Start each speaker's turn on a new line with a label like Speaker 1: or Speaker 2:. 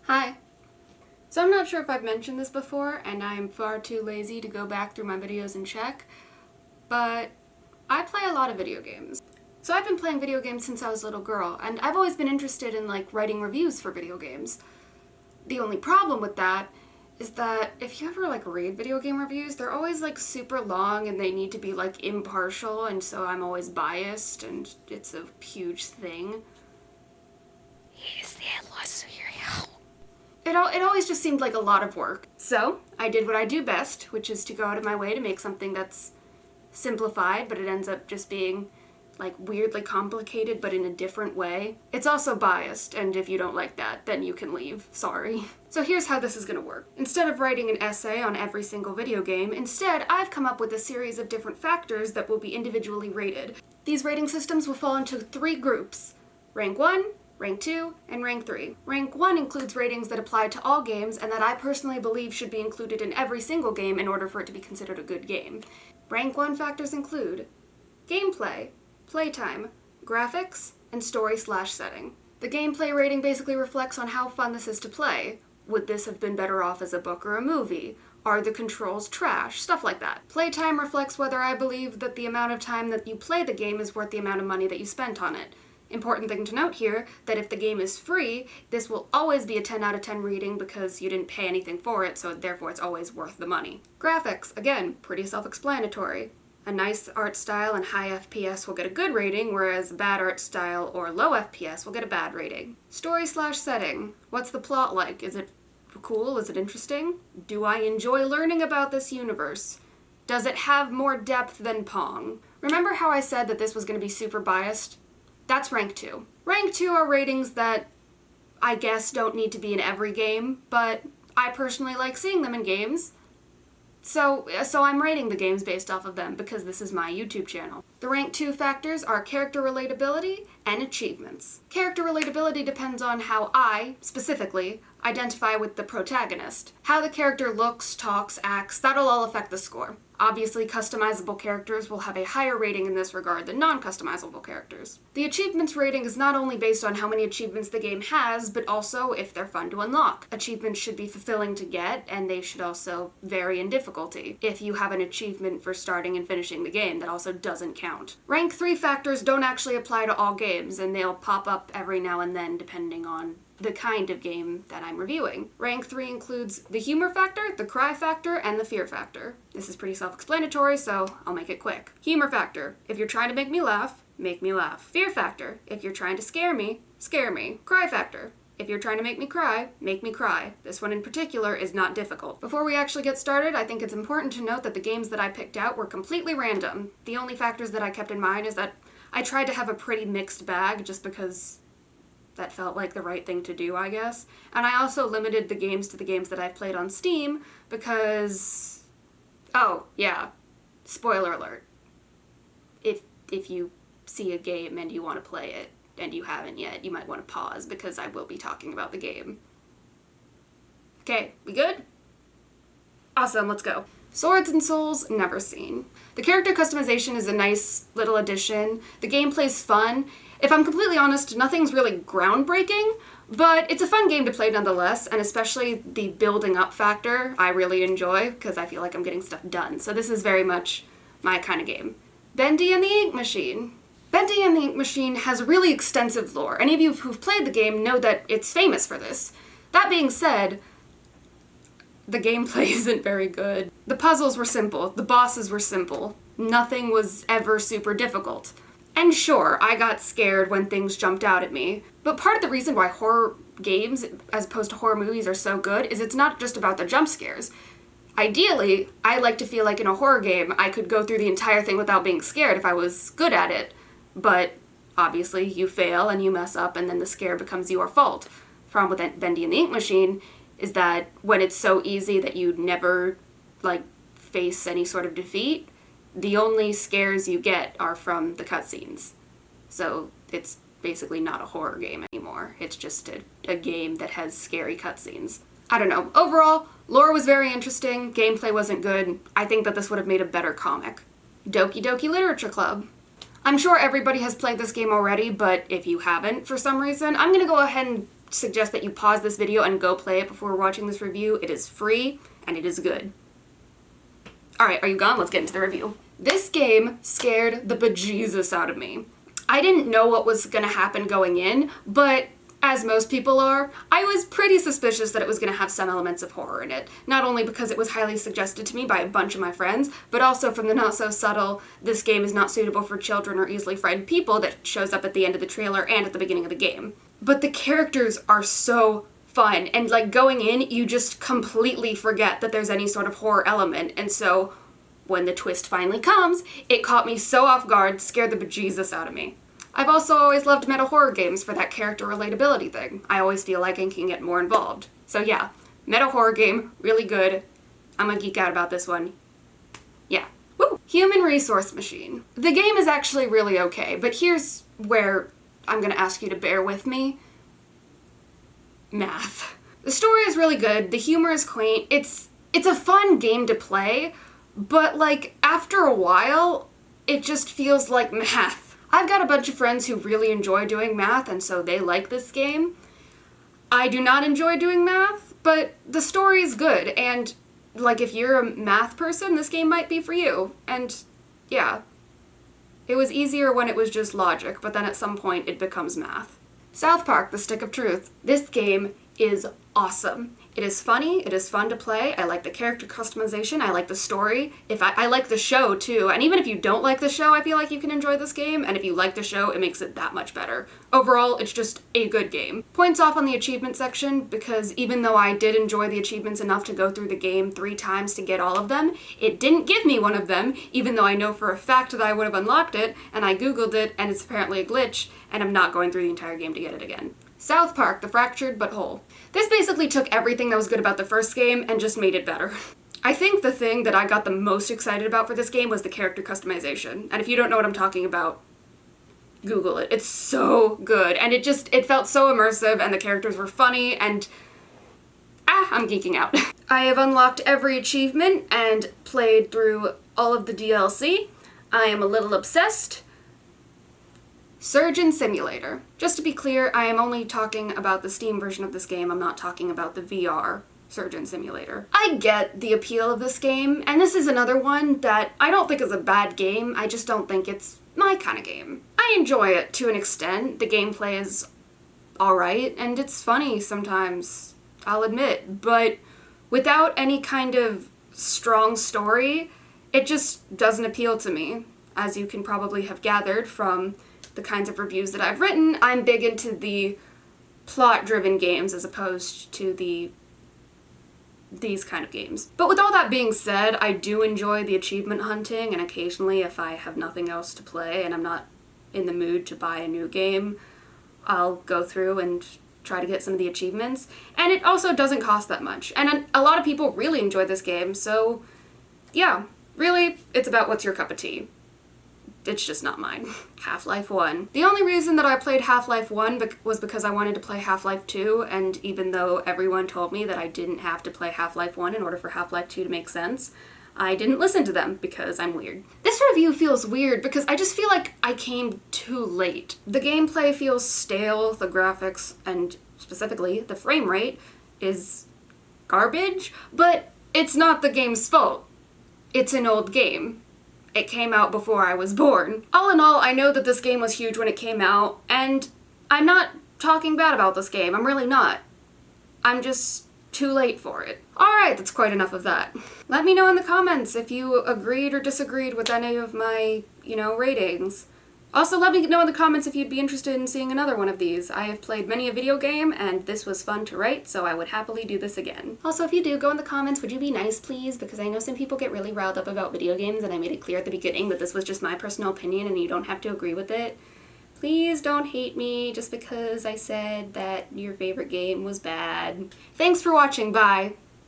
Speaker 1: Hi. So I'm not sure if I've mentioned this before, and I'm far too lazy to go back through my videos and check, but I play a lot of video games. So I've been playing video games since I was a little girl, and I've always been interested in writing reviews for video games. The only problem with that is that if you ever read video game reviews, they're always super long and they need to be impartial, and so I'm always biased and it's a huge thing. It always just seemed like a lot of work. So I did what I do best, which is to go out of my way to make something that's simplified, but it ends up just being weirdly complicated, but in a different way. It's also biased, and if you don't like that, then you can leave. Sorry. So here's how this is gonna work. Instead of writing an essay on every single video game, instead I've come up with a series of different factors that will be individually rated. These rating systems will fall into 3 groups: rank 1, rank 2, and rank 3. Rank 1 includes ratings that apply to all games and that I personally believe should be included in every single game in order for it to be considered a good game. Rank 1 factors include gameplay, playtime, graphics, and story/setting. The gameplay rating basically reflects on how fun this is to play. Would this have been better off as a book or a movie? Are the controls trash? Stuff like that. Playtime reflects whether I believe that the amount of time that you play the game is worth the amount of money that you spent on it. Important thing to note here, that if the game is free, this will always be a 10 out of 10 rating because you didn't pay anything for it, so therefore it's always worth the money. Graphics, again, pretty self-explanatory. A nice art style and high FPS will get a good rating, whereas a bad art style or low FPS will get a bad rating. Story/setting. What's the plot like? Is it cool? Is it interesting? Do I enjoy learning about this universe? Does it have more depth than Pong? Remember how I said that this was going to be super biased? That's rank 2. Rank 2 are ratings that I guess don't need to be in every game, but I personally like seeing them in games. So I'm rating the games based off of them because this is my YouTube channel. The rank 2 factors are character relatability and achievements. Character relatability depends on how I, specifically, identify with the protagonist. How the character looks, talks, acts, that'll all affect the score. Obviously, customizable characters will have a higher rating in this regard than non-customizable characters. The achievements rating is not only based on how many achievements the game has, but also if they're fun to unlock. Achievements should be fulfilling to get, and they should also vary in difficulty. If you have an achievement for starting and finishing the game, that also doesn't count. Rank 3 factors don't actually apply to all games, and they'll pop up every now and then depending on the kind of game that I'm reviewing. Rank 3 includes the humor factor, the cry factor, and the fear factor. This is pretty self-explanatory, so I'll make it quick. Humor factor. If you're trying to make me laugh, make me laugh. Fear factor. If you're trying to scare me, scare me. Cry factor. If you're trying to make me cry, make me cry. This one in particular is not difficult. Before we actually get started, I think it's important to note that the games that I picked out were completely random. The only factors that I kept in mind is that I tried to have a pretty mixed bag just because that felt like the right thing to do, I guess. And I also limited the games to the games that I've played on Steam because... oh, yeah. Spoiler alert. If you see a game and you want to play it and you haven't yet, you might want to pause because I will be talking about the game. Okay, we good? Awesome, let's go. Swords and Souls, never seen. The character customization is a nice little addition. The gameplay's fun. If I'm completely honest, nothing's really groundbreaking, but it's a fun game to play nonetheless, and especially the building up factor I really enjoy because I feel like I'm getting stuff done. So this is very much my kind of game. Bendy and the Ink Machine. Bendy and the Ink Machine has really extensive lore. Any of you who've played the game know that it's famous for this. That being said, the gameplay isn't very good. The puzzles were simple, the bosses were simple. Nothing was ever super difficult. And sure, I got scared when things jumped out at me, but part of the reason why horror games, as opposed to horror movies, are so good is it's not just about the jump scares. Ideally, I like to feel like in a horror game I could go through the entire thing without being scared if I was good at it, but obviously you fail and you mess up and then the scare becomes your fault. Problem with Bendy and the Ink Machine is that when it's so easy that you never, face any sort of defeat, the only scares you get are from the cutscenes. So it's basically not a horror game anymore. It's just a game that has scary cutscenes. I don't know. Overall, lore was very interesting, gameplay wasn't good. I think that this would have made a better comic. Doki Doki Literature Club. I'm sure everybody has played this game already, but if you haven't for some reason, I'm gonna go ahead and suggest that you pause this video and go play it before watching this review. It is free, and it is good. Alright, are you gone? Let's get into the review. This game scared the bejesus out of me. I didn't know what was gonna happen going in, but as most people are, I was pretty suspicious that it was going to have some elements of horror in it. Not only because it was highly suggested to me by a bunch of my friends, but also from the not-so-subtle, this game is not suitable for children or easily frightened people that shows up at the end of the trailer and at the beginning of the game. But the characters are so fun, and like going in, you just completely forget that there's any sort of horror element, and so when the twist finally comes, it caught me so off guard, scared the bejesus out of me. I've also always loved meta horror games for that character relatability thing. I always feel like I can get more involved. So yeah, meta horror game, really good. I'm gonna geek out about this one. Yeah. Woo! Human Resource Machine. The game is actually really okay, but here's where I'm gonna ask you to bear with me. Math. The story is really good, the humor is quaint, it's a fun game to play, but like, after a while, it just feels like math. I've got a bunch of friends who really enjoy doing math, and so they like this game. I do not enjoy doing math, but the story is good, and like if you're a math person, this game might be for you. And yeah, it was easier when it was just logic, but then at some point it becomes math. South Park: The Stick of Truth. This game is awesome. It is funny, it is fun to play, I like the character customization, I like the story, I like the show too, and even if you don't like the show, I feel like you can enjoy this game, and if you like the show, it makes it that much better. Overall, it's just a good game. Points off on the achievement section, because even though I did enjoy the achievements enough to go through the game 3 times to get all of them, it didn't give me one of them, even though I know for a fact that I would have unlocked it, and I googled it, and it's apparently a glitch, and I'm not going through the entire game to get it again. South Park: The Fractured But Whole. This basically took everything that was good about the first game and just made it better. I think the thing that I got the most excited about for this game was the character customization, and if you don't know what I'm talking about, Google it. It's so good, and it felt so immersive, and the characters were funny, and I'm geeking out. I have unlocked every achievement and played through all of the DLC. I am a little obsessed. Surgeon Simulator. Just to be clear, I am only talking about the Steam version of this game, I'm not talking about the VR Surgeon Simulator. I get the appeal of this game, and this is another one that I don't think is a bad game, I just don't think it's my kind of game. I enjoy it to an extent, the gameplay is alright, and it's funny sometimes, I'll admit, but without any kind of strong story, it just doesn't appeal to me. As you can probably have gathered from the kinds of reviews that I've written, I'm big into the plot-driven games as opposed to these kind of games. But with all that being said, I do enjoy the achievement hunting, and occasionally if I have nothing else to play and I'm not in the mood to buy a new game, I'll go through and try to get some of the achievements. And it also doesn't cost that much. And a lot of people really enjoy this game, so yeah, really, it's about what's your cup of tea. It's just not mine. Half-Life 1. The only reason that I played Half-Life 1 was because I wanted to play Half-Life 2, and even though everyone told me that I didn't have to play Half-Life 1 in order for Half-Life 2 to make sense, I didn't listen to them because I'm weird. This review feels weird because I just feel like I came too late. The gameplay feels stale, the graphics, and specifically the frame rate, is garbage, but it's not the game's fault. It's an old game. It came out before I was born. All in all, I know that this game was huge when it came out, and I'm not talking bad about this game, I'm really not. I'm just too late for it. Alright, that's quite enough of that. Let me know in the comments if you agreed or disagreed with any of my, ratings. Also, let me know in the comments if you'd be interested in seeing another one of these. I have played many a video game, and this was fun to write, so I would happily do this again. Also, if you do, go in the comments, would you be nice, please? Because I know some people get really riled up about video games, and I made it clear at the beginning that this was just my personal opinion, and you don't have to agree with it. Please don't hate me just because I said that your favorite game was bad. Thanks for watching, bye!